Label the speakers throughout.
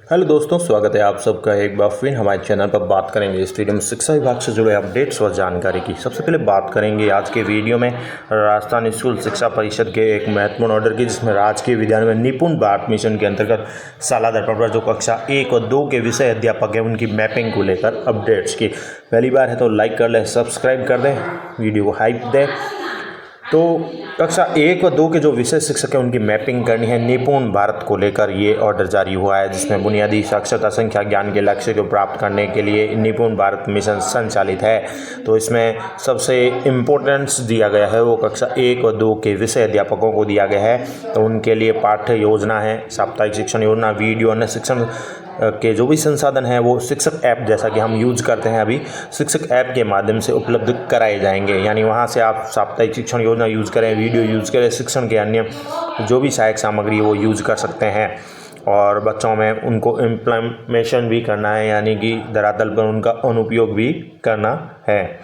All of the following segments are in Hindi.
Speaker 1: हेलो दोस्तों, स्वागत है आप सबका एक बार फिर हमारे चैनल पर। बात करेंगे इस वीडियो में शिक्षा विभाग से जुड़े अपडेट्स और जानकारी की। सबसे पहले बात करेंगे आज के वीडियो में राजस्थान स्कूल शिक्षा परिषद के एक महत्वपूर्ण ऑर्डर की, जिसमें राजकीय विद्यालय में निपुण भारत मिशन के अंतर्गत शाला दर्पण पर जो कक्षा 1 और 2 के विषय अध्यापक हैं उनकी मैपिंग को लेकर अपडेट्स की। पहली बार है तो लाइक कर लें, सब्सक्राइब कर दें, वीडियो को हाइप दें। तो कक्षा 1 और 2 के जो विषय शिक्षक हैं उनकी मैपिंग करनी है निपुण भारत को लेकर ये ऑर्डर जारी हुआ है, जिसमें बुनियादी साक्षरता संख्या ज्ञान के लक्ष्य को प्राप्त करने के लिए निपुण भारत मिशन संचालित है। तो इसमें सबसे इम्पोर्टेंस दिया गया है वो कक्षा 1 और 2 के विषय अध्यापकों को दिया गया है। तो उनके लिए पाठ्य योजना है, साप्ताहिक शिक्षण योजना, वीडियो, अन्य शिक्षण के जो भी संसाधन हैं वो शिक्षक ऐप, जैसा कि हम यूज करते हैं अभी, शिक्षक ऐप के माध्यम से उपलब्ध कराए जाएंगे। यानी वहाँ से आप साप्ताहिक शिक्षण योजना यूज़ करें, वीडियो यूज़ करें, शिक्षण के अन्य जो भी सहायक सामग्री वो यूज़ कर सकते हैं। और बच्चों में उनको इम्प्लीमेशन भी करना है, यानी कि धरातल पर उनका अनुपयोग भी करना है।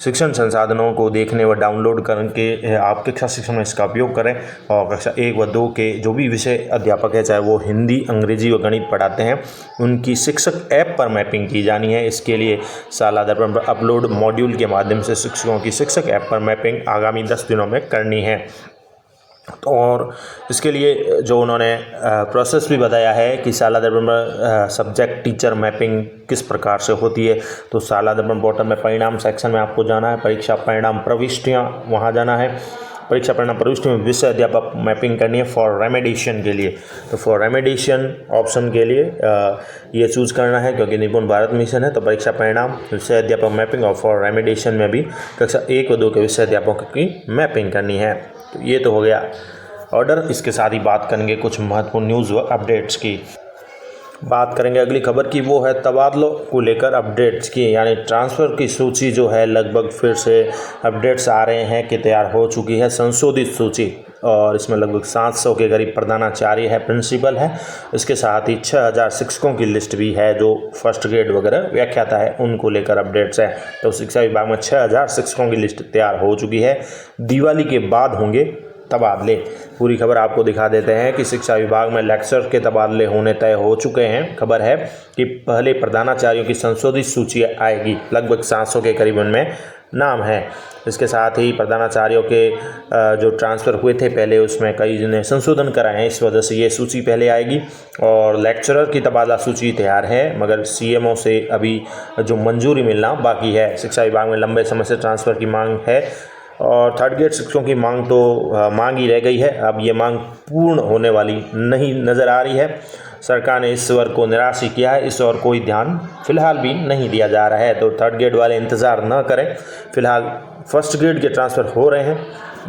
Speaker 1: शिक्षण संसाधनों को देखने व डाउनलोड करके आप कक्षा शिक्षण में इसका उपयोग करें। और कक्षा 1 व 2 के जो भी विषय अध्यापक है, चाहे वो हिंदी, अंग्रेजी व गणित पढ़ाते हैं, उनकी शिक्षक ऐप पर मैपिंग की जानी है। इसके लिए शाला दर्पण पर अपलोड मॉड्यूल के माध्यम से शिक्षकों की शिक्षक ऐप पर मैपिंग आगामी 10 दिनों में करनी है। और इसके लिए जो उन्होंने प्रोसेस भी बताया है कि शाला दर्पण पर सब्जेक्ट टीचर मैपिंग किस प्रकार से होती है। तो शाला दर्पण बॉटम में परिणाम सेक्शन में आपको जाना है, परीक्षा परिणाम प्रविष्टियाँ वहाँ जाना है, परीक्षा परिणाम प्रविष्टि में विषय अध्यापक मैपिंग करनी है फॉर रेमेडिएशन के लिए। तो फॉर रेमेडिएशन ऑप्शन के लिए ये चूज़ करना है, क्योंकि निपुण भारत मिशन है। तो परीक्षा परिणाम, विषय अध्यापक मैपिंग और फॉर रेमेडिएशन में भी कक्षा 1 व 2 के विषय अध्यापकों की मैपिंग करनी है। तो ये तो हो गया ऑर्डर। इसके साथ ही बात करेंगे कुछ महत्वपूर्ण न्यूज़ व अपडेट्स की। बात करेंगे अगली खबर की, वो है तबादलों को लेकर अपडेट्स की। यानी ट्रांसफ़र की सूची जो है लगभग फिर से अपडेट्स आ रहे हैं कि तैयार हो चुकी है संशोधित सूची। और इसमें लगभग 700 के करीब प्रधानाचार्य है, प्रिंसिपल है। इसके साथ ही 6000 शिक्षकों की लिस्ट भी है, जो फर्स्ट ग्रेड वगैरह व्याख्याता है उनको लेकर अपडेट्स है। तो शिक्षा विभाग में 6000 शिक्षकों की लिस्ट तैयार हो चुकी है। दिवाली के बाद होंगे तबादले। पूरी खबर आपको दिखा देते हैं कि शिक्षा विभाग में लेक्चर के तबादले होने तय हो चुके हैं। खबर है कि पहले प्रधानाचार्यों की संशोधित सूची आएगी, लगभग 700 के करीब उनमें नाम है। इसके साथ ही प्रधानाचार्यों के जो ट्रांसफ़र हुए थे पहले, उसमें कई ने संशोधन कराए हैं, इस वजह से ये सूची पहले आएगी। और लेक्चरर की तबादला सूची तैयार है, मगर सीएमओ से अभी जो मंजूरी मिलना बाकी है। शिक्षा विभाग में लंबे समय से ट्रांसफ़र की मांग है और थर्ड ग्रेड शिक्षकों की मांग तो मांग ही रह गई है। अब ये मांग पूर्ण होने वाली नहीं नज़र आ रही है। सरकार ने इस वर्ग को निराश ही किया है, इस और कोई ध्यान फिलहाल भी नहीं दिया जा रहा है। तो थर्ड ग्रेड वाले इंतज़ार न करें, फिलहाल फर्स्ट ग्रेड के ट्रांसफ़र हो रहे हैं।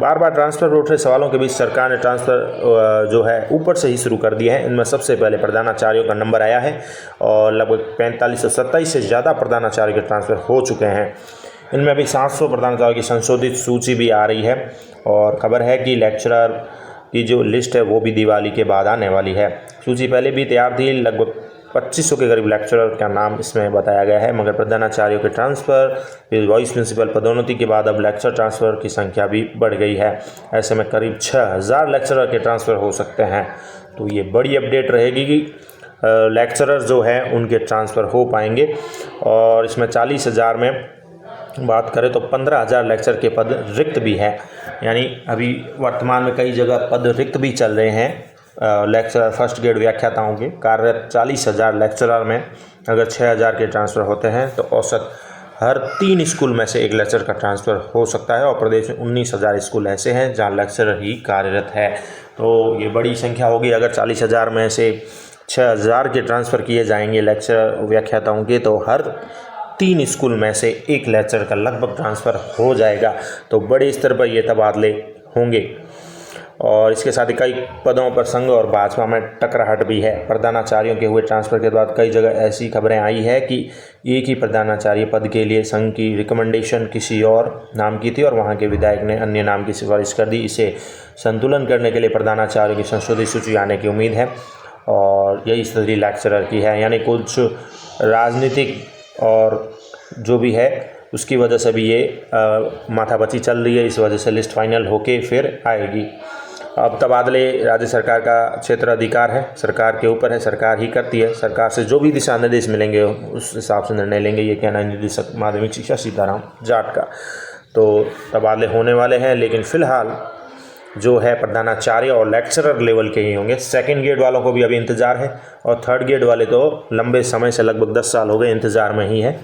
Speaker 1: बार बार ट्रांसफ़र पर उठ रहे सवालों के बीच सरकार ने ट्रांसफ़र जो है ऊपर से ही शुरू कर दिए हैं। इनमें सबसे पहले प्रधानाचार्यों का नंबर आया है और लगभग 4527 से ज़्यादा प्रधानाचार्य के ट्रांसफ़र हो चुके हैं। इनमें अभी 700 प्रधानाचार्य की संशोधित सूची भी आ रही है। और खबर है कि लेक्चरर की जो लिस्ट है वो भी दिवाली के बाद आने वाली है। सूची पहले भी तैयार थी, लगभग 2500 के करीब लेक्चरर का नाम इसमें बताया गया है। मगर प्रधानाचार्यों के ट्रांसफ़र, फिर वाइस प्रिंसिपल पदोन्नति के बाद अब लेक्चर ट्रांसफ़र की संख्या भी बढ़ गई है। ऐसे में करीब 6000 लेक्चरर के ट्रांसफ़र हो सकते हैं। तो ये बड़ी अपडेट रहेगी कि लेक्चरर जो हैं उनके ट्रांसफ़र हो पाएंगे। और इसमें 40,000 में बात करें तो 15,000 लेक्चर के पद रिक्त भी हैं। यानी अभी वर्तमान में कई जगह पद रिक्त भी चल रहे हैं लेक्चरर फर्स्ट ग्रेड व्याख्याताओं के। कार्यरत 40,000 लेक्चरर में अगर 6,000 के ट्रांसफ़र होते हैं तो औसत हर 3 स्कूल में से एक लेक्चर का ट्रांसफ़र हो सकता है। और प्रदेश में 19,000 स्कूल ऐसे हैं जहाँ लेक्चरर ही कार्यरत है। तो ये बड़ी संख्या होगी। अगर 40,000 में से 6,000 के ट्रांसफ़र किए जाएंगे लेक्चरर व्याख्याताओं के, तो हर 3 स्कूल में से एक लेक्चर का लगभग ट्रांसफ़र हो जाएगा। तो बड़े स्तर पर ये तबादले होंगे। और इसके साथ ही कई पदों पर संघ और भाजपा में टकराहट भी है। प्रधानाचार्यों के हुए ट्रांसफ़र के बाद कई जगह ऐसी खबरें आई है कि एक ही प्रधानाचार्य पद के लिए संघ की रिकमेंडेशन किसी और नाम की थी और वहां के विधायक ने अन्य नाम की सिफारिश कर दी। इसे संतुलन करने के लिए प्रधानाचार्यों की संशोधित सूची आने की उम्मीद है। और यही स्थिति लेक्चरर की है। यानी कुछ राजनीतिक और जो भी है उसकी वजह से भी ये माथापच्ची चल रही है। इस वजह से लिस्ट फाइनल होके फिर आएगी। अब तबादले राज्य सरकार का क्षेत्राधिकार है, सरकार के ऊपर है, सरकार ही करती है। सरकार से जो भी दिशा निर्देश मिलेंगे उस हिसाब से निर्णय लेंगे, ये कहना है निदेशक माध्यमिक शिक्षा सीताराम जाट का। तो तबादले होने वाले हैं, लेकिन फिलहाल जो है प्रधानाचार्य और लेक्चरर लेवल के ही होंगे। सेकंड ग्रेड वालों को भी अभी इंतज़ार है और थर्ड ग्रेड वाले तो लंबे समय से लगभग 10 साल हो गए इंतज़ार में ही है।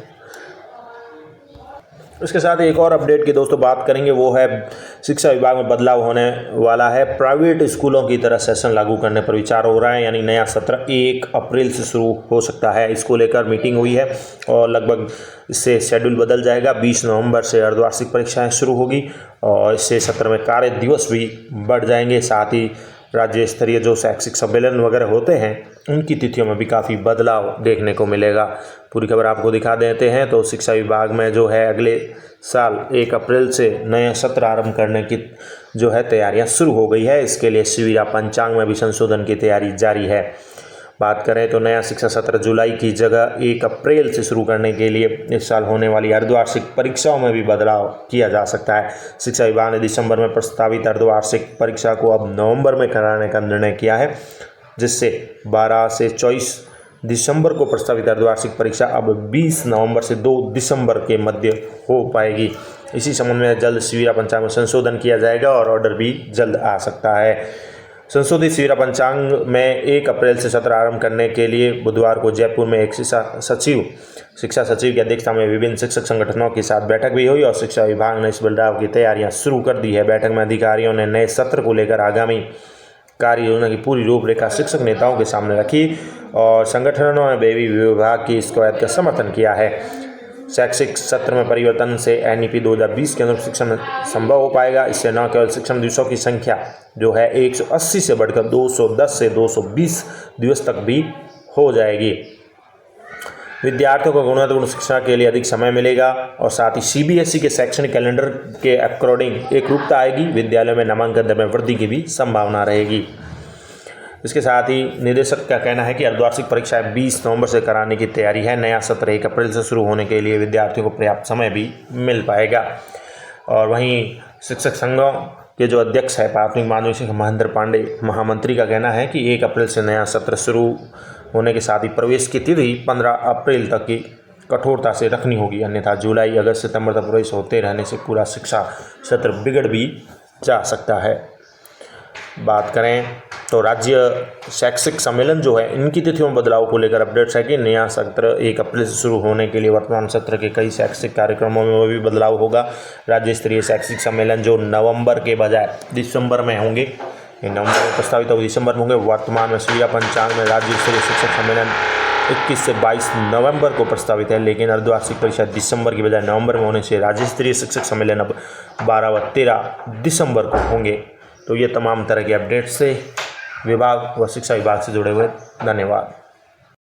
Speaker 1: उसके साथ एक और अपडेट की दोस्तों बात करेंगे, वो है शिक्षा विभाग में बदलाव होने वाला है। प्राइवेट स्कूलों की तरह सेशन लागू करने पर विचार हो रहा है, यानी नया सत्र 1 अप्रैल से शुरू हो सकता है। इसको लेकर मीटिंग हुई है और लगभग इससे शेड्यूल बदल जाएगा। 20 नवंबर से अर्धवार्षिक परीक्षाएं शुरू होगी और इससे सत्र में कार्य दिवस भी बढ़ जाएंगे। साथ ही राज्य स्तरीय जो शैक्षिक सम्मेलन वगैरह होते हैं उनकी तिथियों में भी काफ़ी बदलाव देखने को मिलेगा। पूरी खबर आपको दिखा देते हैं। तो शिक्षा विभाग में जो है अगले साल 1 अप्रैल से नया सत्र आरंभ करने की जो है तैयारियां शुरू हो गई है। इसके लिए शिविरा पंचांग में भी संशोधन की तैयारी जारी है। बात करें तो नया शिक्षा सत्र जुलाई की जगह 1 अप्रैल से शुरू करने के लिए इस साल होने वाली अर्धवार्षिक परीक्षाओं में भी बदलाव किया जा सकता है। शिक्षा विभाग ने दिसंबर में प्रस्तावित अर्धवार्षिक परीक्षा को अब नवंबर में कराने का निर्णय किया है, जिससे 12 से 24 दिसंबर को प्रस्तावित अर्धवार्षिक परीक्षा अब 20 नवंबर से 2 दिसंबर के मध्य हो पाएगी। इसी संबंध में जल्द शिविरा पंचांग में संशोधन किया जाएगा और ऑर्डर भी जल्द आ सकता है। संशोधित शिविरा पंचांग में 1 अप्रैल से सत्र आरंभ करने के लिए बुधवार को जयपुर में एक शिक्षा सचिव की अध्यक्षता में विभिन्न शिक्षक संगठनों के साथ बैठक भी हुई और शिक्षा विभाग ने इस बदलाव की तैयारियां शुरू कर दी है। बैठक में अधिकारियों ने नए सत्र को लेकर आगामी कार्य योजना की पूरी रूपरेखा शिक्षक नेताओं के सामने रखी और संगठनों ने बेबी विभाग की इस कवायद का समर्थन किया है। शैक्षिक सत्र में परिवर्तन से NEP 2020 के अनुरूप शिक्षण संभव हो पाएगा। इससे न केवल शिक्षण दिवसों की संख्या जो है 180 से बढ़कर 210 से 220 दिवस तक भी हो जाएगी। विद्यार्थियों को गुणवत्तापूर्ण शिक्षा के लिए अधिक समय मिलेगा और साथ ही CBSE के शैक्षणिक कैलेंडर के अकॉर्डिंग एकरूपता आएगी। विद्यालयों में नामांकन दर में वृद्धि की भी संभावना रहेगी। इसके साथ ही निदेशक का कहना है कि अर्धवार्षिक परीक्षाएं 20 नवंबर से कराने की तैयारी है। नया सत्र 1 अप्रैल से शुरू होने के लिए विद्यार्थियों को पर्याप्त समय भी मिल पाएगा। और वहीं शिक्षक संघों के जो अध्यक्ष है प्राथमिक माध्यमिक शिक्षा महेंद्र पांडे महामंत्री का कहना है कि 1 अप्रैल से नया सत्र शुरू होने के साथ ही प्रवेश की तिथि 15 अप्रैल तक की कठोरता से रखनी होगी, अन्यथा जुलाई, अगस्त, सितंबर तक प्रवेश होते रहने से पूरा शिक्षा सत्र बिगड़ भी जा सकता है। बात करें तो राज्य शैक्षिक सम्मेलन जो है इनकी तिथियों में बदलाव को लेकर अपडेट्स है कि नया सत्र 1 अप्रैल से शुरू होने के लिए वर्तमान सत्र के कई शैक्षिक कार्यक्रमों में भी बदलाव होगा। राज्य स्तरीय शैक्षिक सम्मेलन जो नवंबर के बजाय दिसंबर में होंगे, नवंबर में प्रस्तावित और दिसंबर में होंगे। वर्तमान में शिविरा पंचांग में राज्य स्तरीय शिक्षक सम्मेलन 21 से 22 नवंबर को प्रस्तावित है, लेकिन अर्धवार्षिक परीक्षा दिसंबर की बजाय नवंबर में होने से राज्य स्तरीय शिक्षक सम्मेलन अब 12 व 13 दिसंबर को होंगे। तो ये तमाम तरह के अपडेट्स से विभाग व शिक्षा विभाग से जुड़े हुए। धन्यवाद।